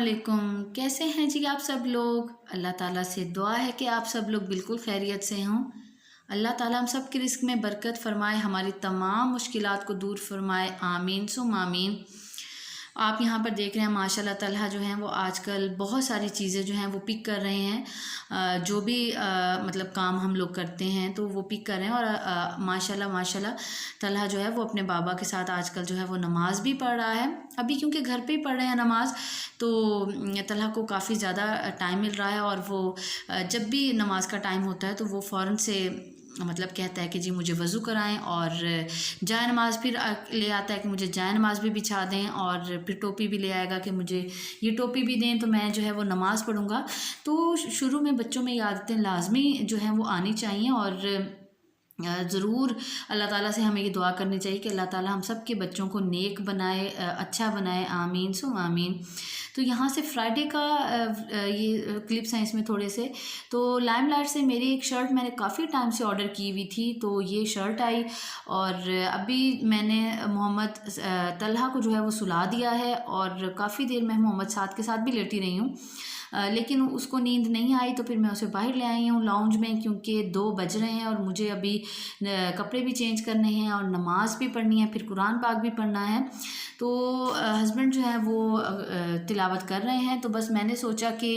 अस्सलामुअलैकुम। कैसे हैं जी आप सब लोग। अल्लाह ताला से दुआ है कि आप सब लोग बिल्कुल खैरियत से हों। अल्लाह ताला हम सब के रिस्क में बरकत फ़रमाए, हमारी तमाम मुश्किलात को दूर फ़रमाए, आमीन सुम आमीन। आप यहाँ पर देख रहे हैं माशाल्लाह तल्हा जो हैं वो आजकल बहुत सारी चीज़ें जो हैं वो पिक कर रहे हैं। जो भी मतलब काम हम लोग करते हैं तो वो पिक कर रहे हैं। और माशाल्लाह माशाल्लाह तल्हा जो है वो अपने बाबा के साथ आजकल जो है वो नमाज़ भी पढ़ रहा है। अभी क्योंकि घर पे ही पढ़ रहे हैं नमाज़, तो तल्हा को काफ़ी ज़्यादा टाइम मिल रहा है। और वो जब भी नमाज़ का टाइम होता है तो वो फ़ौरन से मतलब कहता है कि जी मुझे वज़ू कराएं, और जाए नमाज़ फिर ले आता है कि मुझे जाए नमाज़ भी बिछा दें, और फिर टोपी भी ले आएगा कि मुझे ये टोपी भी दें तो मैं जो है वो नमाज़ पढ़ूँगा। तो शुरू में बच्चों में ये आदतें लाजमी जो हैं वो आनी चाहिए। और ज़रूर अल्लाह ताला से हमें ये दुआ करनी चाहिए कि अल्लाह ताला हम सब के बच्चों को नेक बनाए, अच्छा बनाए, आमीन सुम आमीन। तो यहाँ से फ्राइडे का ये क्लिप्स हैं इसमें थोड़े से। तो लाइमलाइट से मेरी एक शर्ट मैंने काफ़ी टाइम से ऑर्डर की हुई थी, तो ये शर्ट आई। और अभी मैंने मोहम्मद तल्हा को जो है वो सुला दिया है, और काफ़ी देर मैं मोहम्मद साद के साथ भी लेटी रही हूँ। लेकिन उसको नींद नहीं आई, तो फिर मैं उसे बाहर ले आई हूँ लाउंज में, क्योंकि 2 बज रहे हैं और मुझे अभी कपड़े भी चेंज करने हैं और नमाज़ भी पढ़नी है, फिर कुरान पाक भी पढ़ना है। तो हस्बैंड जो है वो तिलावत कर रहे हैं, तो बस मैंने सोचा कि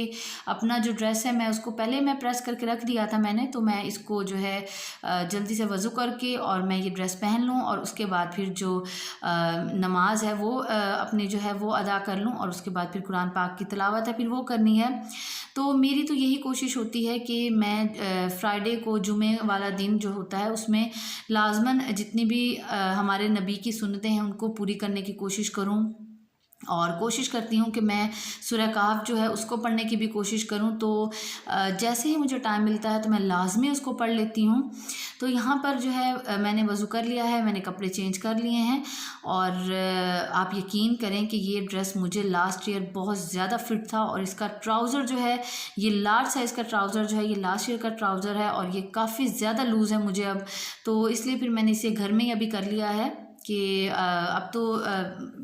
अपना जो ड्रेस है मैं उसको पहले मैं प्रेस करके रख दिया था मैंने, तो मैं इसको जो है जल्दी से वज़ू करके और मैं ये ड्रेस पहन लूँ, और उसके बाद फिर जो नमाज है वो अपनी जो है वो अदा कर लूँ, और उसके बाद फिर कुरान पाक की तिलावत है फिर वो करनी है। तो मेरी तो यही कोशिश होती है कि मैं फ्राइडे को जुमे वाला दिन जो होता है उसमें लाजमन जितनी भी हमारे नबी की सुन्नतें हैं उनको पूरी करने की कोशिश करूं, और कोशिश करती हूँ कि मैं सूरह कहफ जो है उसको पढ़ने की भी कोशिश करूँ। तो जैसे ही मुझे टाइम मिलता है तो मैं लाजमी उसको पढ़ लेती हूँ। तो यहाँ पर जो है मैंने वज़ू कर लिया है, मैंने कपड़े चेंज कर लिए हैं, और आप यकीन करें कि ये ड्रेस मुझे लास्ट ईयर बहुत ज़्यादा फिट था, और इसका ट्राउज़र जो है ये लार्ज साइज़ का ट्राउज़र जो है ये लास्ट ईयर का ट्राउज़र है, और ये काफ़ी ज़्यादा लूज़ है मुझे अब, तो इसलिए फिर मैंने इसे घर में ही अभी कर लिया है कि अब तो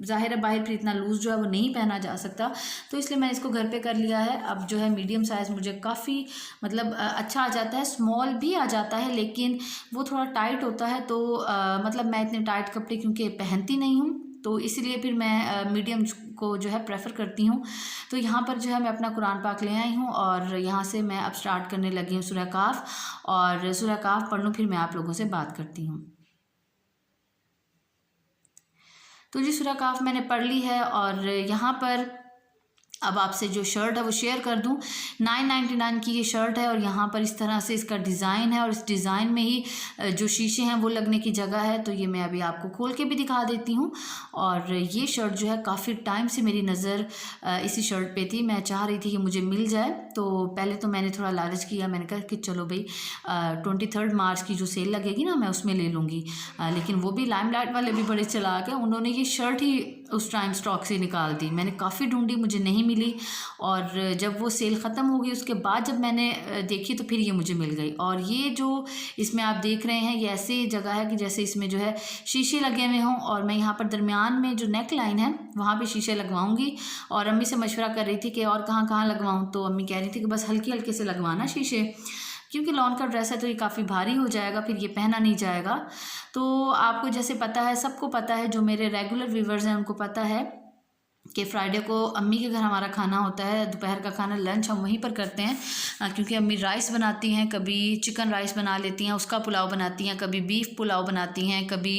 ज़ाहिर है बाहर फिर इतना लूज़ जो है वो नहीं पहना जा सकता, तो इसलिए मैंने इसको घर पे कर लिया है। अब जो है मीडियम साइज़ मुझे काफ़ी मतलब अच्छा आ जाता है, स्मॉल भी आ जाता है, लेकिन वो थोड़ा टाइट होता है। तो मतलब मैं इतने टाइट कपड़े क्योंकि पहनती नहीं हूँ, तो इसीलिए फिर मैं मीडियम को जो है प्रेफर करती हूँ। तो यहाँ पर जो है मैं अपना कुरान पाक ले आई हूँ, और यहाँ से मैं अब स्टार्ट करने लगी हूँ सूरह कहफ, और सूरह कहफ पढ़ लूँ फिर मैं आप लोगों से बात करती हूँ। तो जी सूरह कहफ मैंने पढ़ ली है, और यहाँ पर अब आपसे जो शर्ट है वो शेयर कर दूं। 999 की ये शर्ट है, और यहाँ पर इस तरह से इसका डिज़ाइन है, और इस डिज़ाइन में ही जो शीशे हैं वो लगने की जगह है। तो ये मैं अभी आपको खोल के भी दिखा देती हूँ। और ये शर्ट जो है काफ़ी टाइम से मेरी नज़र इसी शर्ट पे थी, मैं चाह रही थी कि मुझे मिल जाए। तो पहले तो मैंने थोड़ा लालच किया, मैंने कहा कि चलो भाई 23 मार्च की जो सेल लगेगी ना मैं उसमें ले लूँगी। लेकिन वो भी लाइमलाइट वाले भी बड़े चालाक हैं, उन्होंने ये शर्ट ही उस टाइम स्टॉक से निकाल दी। मैंने काफ़ी ढूंढी, मुझे नहीं मिली, और जब वो सेल ख़त्म हो गई उसके बाद जब मैंने देखी तो फिर ये मुझे मिल गई। और ये जो इसमें आप देख रहे हैं ये ऐसी जगह है कि जैसे इसमें जो है शीशे लगे हुए हों, और मैं यहाँ पर दरमियान में जो नेक लाइन है वहाँ पे शीशे लगवाऊंगी। और अम्मी से मशवरा कर रही थी कि और कहाँ कहाँ लगवाऊँ, तो अम्मी कह रही थी कि बस हल्के हल्के से लगवाना शीशे, क्योंकि लॉन का ड्रेस है तो ये काफ़ी भारी हो जाएगा, फिर ये पहना नहीं जाएगा। तो आपको जैसे पता है, सबको पता है, जो मेरे रेगुलर व्यूवर्स हैं उनको पता है कि फ्राइडे को अम्मी के घर हमारा खाना होता है, दोपहर का खाना लंच हम वहीं पर करते हैं, क्योंकि अम्मी राइस बनाती हैं, कभी चिकन राइस बना लेती हैं, उसका पुलाव बनाती हैं, कभी बीफ पुलाव बनाती हैं, कभी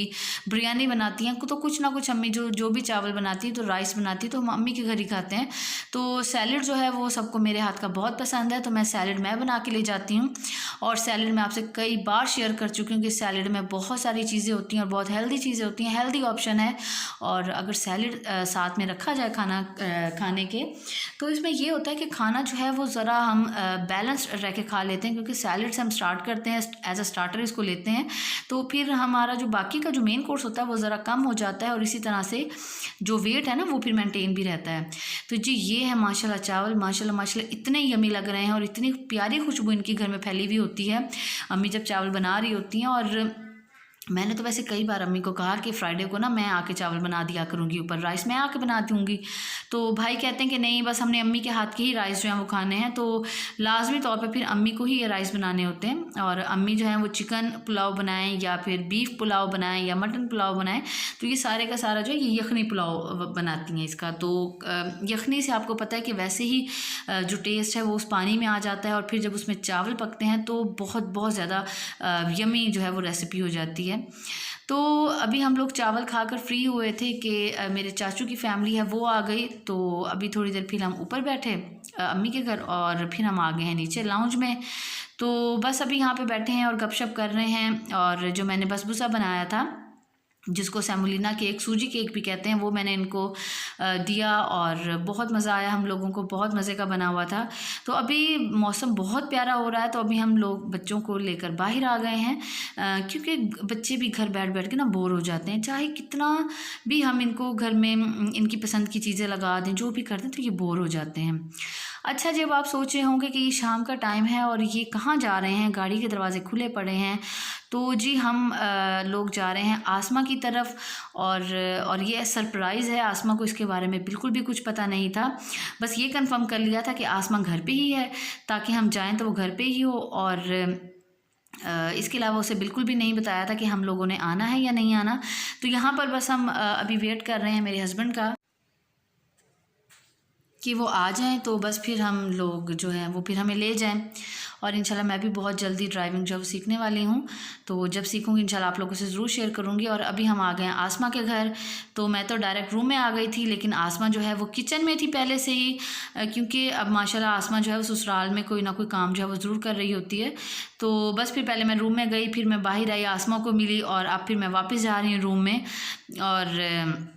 बिरयानी बनाती हैं, तो कुछ ना कुछ अम्मी जो भी चावल बनाती हैं, तो राइस बनाती है, तो हम अम्मी के घर ही खाते हैं। तो सैलड जो है वो सबको मेरे हाथ का बहुत पसंद है, तो मैं सैलड मैं बना के ले जाती हूँ। और सैलड मैं आपसे कई बार शेयर कर चुकी हूँ कि सैलड में बहुत सारी चीज़ें होती हैं और बहुत हेल्दी चीज़ें होती हैं, हेल्दी ऑप्शन है। और अगर सैलड साथ में रखा जाए खाना खाने के, तो इसमें ये होता है कि खाना जो है वो ज़रा हम बैलेंस रह के खा लेते हैं, क्योंकि सैलड से हम स्टार्ट करते हैं, एज अ स्टार्टर इसको लेते हैं, तो फिर हमारा जो बाकी का जो मेन कोर्स होता है वो ज़रा कम हो जाता है, और इसी तरह से जो वेट है ना वो फिर मेंटेन भी रहता है। तो जी ये है माशाल्लाह चावल, माशाल्लाह माशाल्लाह इतने यमी लग रहे हैं, और इतनी प्यारी खुशबू इनकी घर में फैली हुई होती है। अम्मी जब चावल बना रही होती हैं, और मैंने तो वैसे कई बार अम्मी को कहा कि फ्राइडे को ना मैं आके चावल बना दिया करूँगी, ऊपर राइस मैं आके बना दूँगी। तो भाई कहते हैं कि नहीं, बस हमने अम्मी के हाथ के ही राइस जो हैं वो खाने हैं, तो लाज़मी तौर पे फिर अम्मी को ही ये राइस बनाने होते हैं। और अम्मी जो है वो चिकन पुलाव बनाएँ या फिर बीफ पुलाव बनाएँ या मटन पुलाव बनाएँ, तो ये सारे का सारा जो है ये यखनी पुलाव बनाती हैं इसका। तो यखनी से आपको पता है कि वैसे ही जो टेस्ट है वो उस पानी में आ जाता है, और फिर जब उसमें चावल पकते हैं तो बहुत बहुत ज़्यादा यमी जो है वो रेसिपी हो जाती है। तो अभी हम लोग चावल खाकर फ्री हुए थे कि मेरे चाचू की फैमिली है वो आ गई। तो अभी थोड़ी देर फिर हम ऊपर बैठे अम्मी के घर, और फिर हम आ गए हैं नीचे लाउंज में। तो बस अभी यहाँ पे बैठे हैं और गपशप कर रहे हैं। और जो मैंने बसबूसा बनाया था, जिसको सेमोलिना केक, सूजी केक भी कहते हैं, वो मैंने इनको दिया और बहुत मज़ा आया हम लोगों को, बहुत मज़े का बना हुआ था। तो अभी मौसम बहुत प्यारा हो रहा है, तो अभी हम लोग बच्चों को लेकर बाहर आ गए हैं, क्योंकि बच्चे भी घर बैठ बैठ के ना बोर हो जाते हैं। चाहे कितना भी हम इनको घर में इनकी पसंद की चीज़ें लगा दें, जो भी कर दें, तो ये बोर हो जाते हैं। अच्छा, जब आप सोच रहे होंगे कि ये शाम का टाइम है और ये कहाँ जा रहे हैं, गाड़ी के दरवाजे खुले पड़े हैं, तो जी हम लोग जा रहे हैं आसमा की तरफ। और ये सरप्राइज़ है, आसमा को इसके बारे में बिल्कुल भी कुछ पता नहीं था। बस ये कंफर्म कर लिया था कि आसमा घर पे ही है, ताकि हम जाएं तो वो घर पे ही हो। और इसके अलावा उसे बिल्कुल भी नहीं बताया था कि हम लोगों ने आना है या नहीं आना। तो यहाँ पर बस हम अभी वेट कर रहे हैं मेरे हस्बैंड का कि वो आ जाएं, तो बस फिर हम लोग जो हैं वो फिर हमें ले जाएं। और इंशाल्लाह मैं भी बहुत जल्दी ड्राइविंग जब सीखने वाली हूँ, तो जब सीखूँगी इंशाल्लाह आप लोगों से ज़रूर शेयर करूँगी। और अभी हम आ गए हैं आसमा के घर। तो मैं तो डायरेक्ट रूम में आ गई थी, लेकिन आसमा जो है वो किचन में थी पहले से ही, क्योंकि अब माशाल्लाह आसमा जो है वो ससुराल में कोई ना कोई काम जो है वो ज़रूर कर रही होती है। तो बस फिर पहले मैं रूम में गई, फिर मैं बाहर आई, आसमा को मिली, और अब फिर मैं वापस जा रही हूँ रूम में। और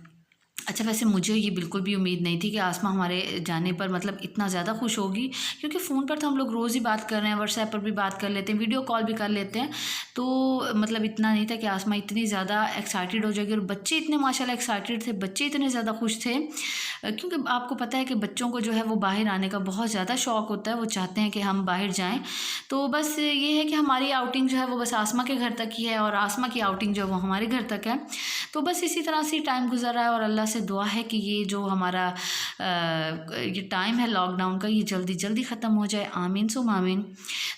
अच्छा, वैसे मुझे ये बिल्कुल भी उम्मीद नहीं थी कि आसमा हमारे जाने पर मतलब इतना ज़्यादा खुश होगी, क्योंकि फ़ोन पर तो हम लोग रोज़ ही बात कर रहे हैं, व्हाट्सएप पर भी बात कर लेते हैं, वीडियो कॉल भी कर लेते हैं। तो मतलब इतना नहीं था कि आसमा इतनी ज़्यादा एक्साइटेड हो जाएगी। और बच्चे इतने माशाल्लाह एक्साइटेड थे, बच्चे इतने ज़्यादा खुश थे, क्योंकि आपको पता है कि बच्चों को जो है वो बाहर आने का बहुत ज़्यादा शौक़ होता है, वो चाहते हैं कि हम बाहर जाएँ। तो बस ये है कि हमारी आउटिंग जो है वो बस आसमा के घर तक ही है, और आसमा की आउटिंग जो है वो हमारे घर तक है। तो बस इसी तरह से टाइम गुजर रहा है, और अल्लाह से दुआ है कि ये जो हमारा ये टाइम है लॉकडाउन का, ये जल्दी जल्दी ख़त्म हो जाए, आमीन सुम आमीन।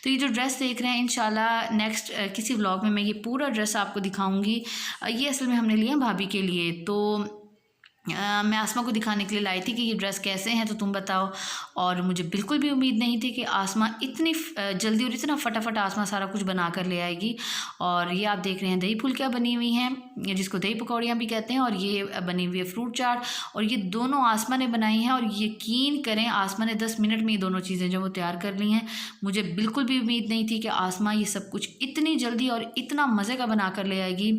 तो ये जो ड्रेस देख रहे हैं, इंशाल्लाह नेक्स्ट किसी व्लॉग में मैं ये पूरा ड्रेस आपको दिखाऊंगी। ये असल में हमने लिया भाभी के लिए। तो मैं आसमा को दिखाने के लिए लाई थी कि ये ड्रेस कैसे हैं, तो तुम बताओ। और मुझे बिल्कुल भी उम्मीद नहीं थी कि आसमा इतनी जल्दी और इतना फटाफट आसमा सारा कुछ बना कर ले आएगी। और ये आप देख रहे हैं दही फुल्कियाँ बनी हुई हैं, जिसको दही पकौड़ियाँ भी कहते हैं, और ये बनी हुई है फ्रूट चाट, और ये दोनों आसमा ने बनाई हैं। और यकीन करें, आसमा ने 10 मिनट में ये दोनों चीज़ें जो वो तैयार कर ली हैं। मुझे बिल्कुल भी उम्मीद नहीं थी कि आसमा ये सब कुछ इतनी जल्दी और इतना मज़े का बना कर ले आएगी।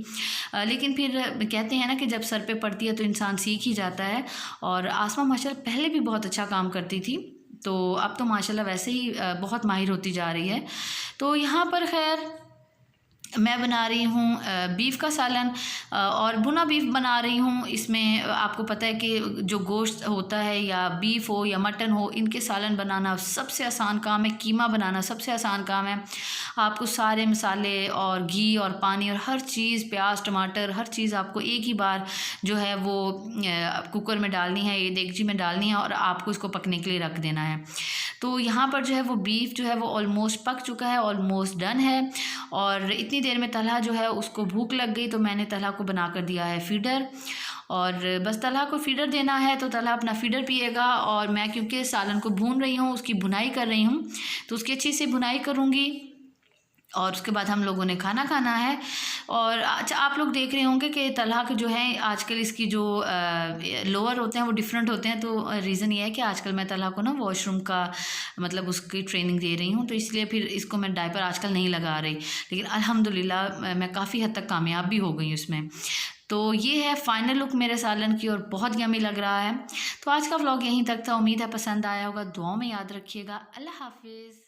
लेकिन फिर कहते हैं ना कि जब सर पे पड़ती है तो इंसान सीख ही जाता है। और आसमा माशाल्लाह पहले भी बहुत अच्छा काम करती थी, तो अब तो माशाल्लाह वैसे ही बहुत माहिर होती जा रही है। तो यहाँ पर खैर मैं बना रही हूँ बीफ का सालन, और भुना बीफ बना रही हूँ। इसमें आपको पता है कि जो गोश्त होता है, या बीफ हो या मटन हो, इनके सालन बनाना सबसे आसान काम है। कीमा बनाना सबसे आसान काम है। आपको सारे मसाले और घी और पानी और हर चीज़, प्याज टमाटर, हर चीज़ आपको एक ही बार जो है वो कुकर में डालनी है, ये देगची में डालनी है, और आपको इसको पकने के लिए रख देना है। तो यहाँ पर जो है वो बीफ जो है वो ऑलमोस्ट पक चुका है, ऑलमोस्ट डन है। और इतनी देर में तलहा जो है उसको भूख लग गई, तो मैंने तलहा को बना कर दिया है फीडर। और बस तलहा को फीडर देना है, तो तलहा अपना फीडर पिएगा। और मैं क्योंकि सालन को भून रही हूँ, उसकी भुनाई कर रही हूँ, तो उसकी अच्छी से भुनाई करूँगी। और उसके बाद हम लोगों ने खाना खाना है। और अच्छा, आप लोग देख रहे होंगे कि तलहा के जो है आजकल इसकी जो लोअर होते हैं वो डिफरेंट होते हैं। तो रीज़न ये है कि आजकल मैं तलहा को ना वॉशरूम का मतलब उसकी ट्रेनिंग दे रही हूँ, तो इसलिए फिर इसको मैं डायपर आजकल नहीं लगा रही। लेकिन अल्हम्दुलिल्लाह मैं काफ़ी हद तक कामयाब भी हो गई उसमें। तो ये है फाइनल लुक मेरे सालन की, और बहुत यम्मी लग रहा है। तो आज का व्लॉग यहीं तक था, उम्मीद है पसंद आया होगा। दुआओं में याद रखिएगा। अल्लाह हाफिज़।